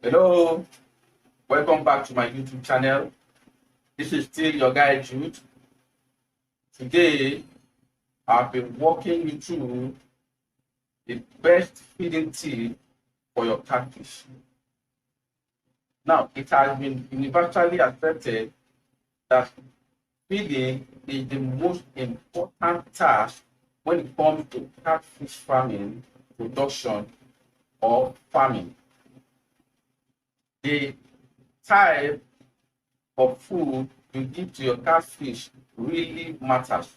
Hello, welcome back to my YouTube channel. This is still your guy Jude. Today, I've been walking you through the best feeding tip for your catfish. Now, it has been universally accepted that feeding is the most important task when it comes to catfish farming, production, or farming. The type of food you give to your catfish really matters,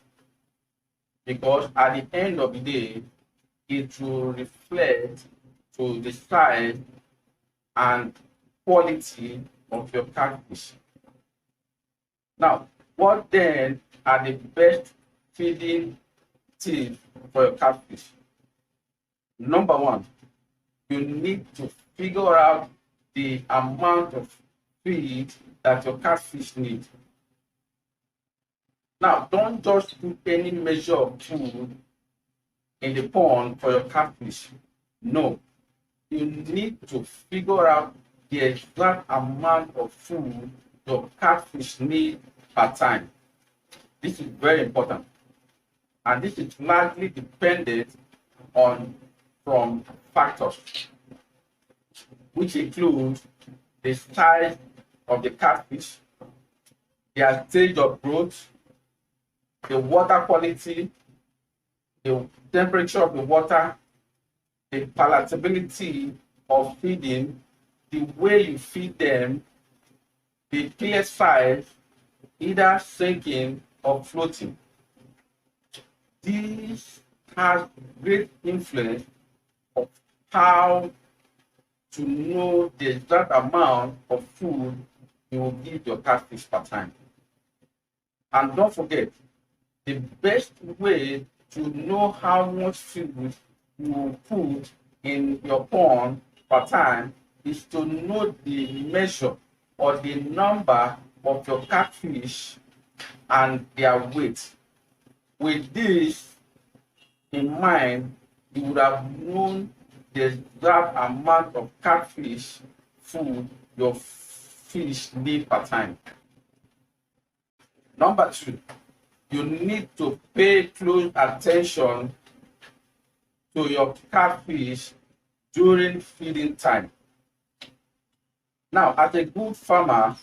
because at the end of the day, it will reflect to the size and quality of your catfish. Now, what then are the best feeding tips for your catfish? Number one, you need to figure out the amount of feed that your catfish need. Now, don't just put any measure of food in the pond for your catfish. No, you need to figure out the exact amount of food your catfish need per time. This is very important, and this is largely dependent on from factors, which include the size of the catfish, their stage of growth, the water quality, the temperature of the water, the palatability of feeding, the way you feed them, the clear size, either sinking or floating. This has great influence of how to know the exact amount of food you will give your catfish per time. And don't forget, the best way to know how much food you will put in your pond per time is to know the measure or the number of your catfish and their weight. With this in mind, you would have known the exact amount of catfish food your fish need per time. Number two, you need to pay close attention to your catfish during feeding time. Now, as a good farmer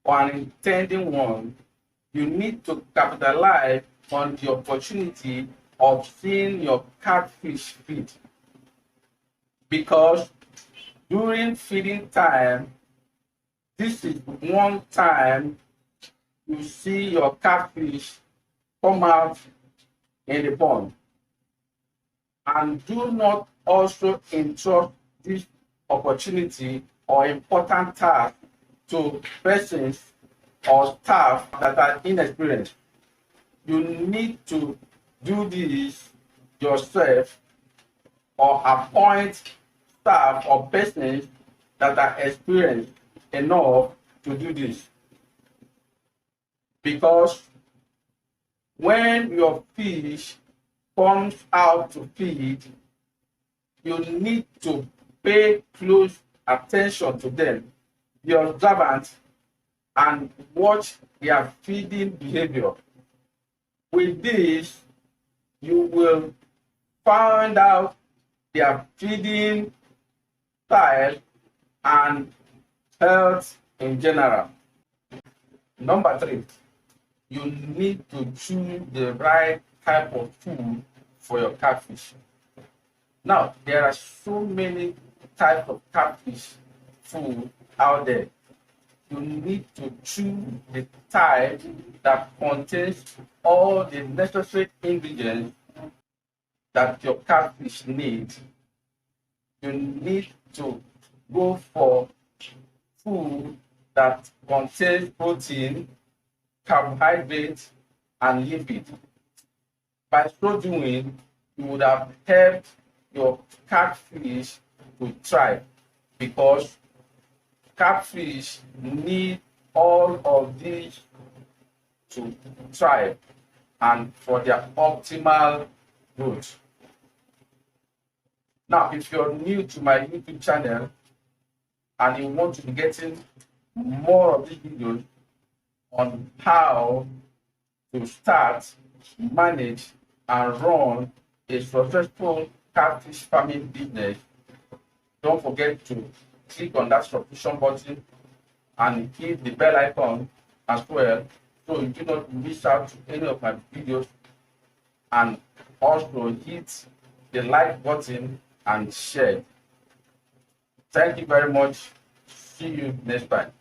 or an intending one, you need to capitalize on the opportunity of seeing your catfish feed, because during feeding time, this is one time you see your catfish come out in the pond. And do not also entrust this opportunity or important task to persons or staff that are inexperienced. You need to do this yourself or appoint staff or persons that are experienced enough to do this. Because when your fish comes out to feed, you need to pay close attention to them, be observant, and watch their feeding behavior. With this, you will find out their feeding style and health in general. Number three, you need to choose the right type of food for your catfish. Now, there are so many types of catfish food out there. You need to choose the type that contains all the necessary ingredients that your catfish needs. You need to go for food that contains protein, carbohydrates, and lipid. By so doing, you would have helped your catfish to thrive, because catfish need all of these to thrive and for their optimal growth. Now, if you're new to my YouTube channel, and you want to be getting more of these videos on how to start, manage, and run a successful catfish farming business, don't forget to click on that subscription button and hit the bell icon as well, so you do not miss out to any of my videos, and also hit the like button and share. Thank you very much. See you next time.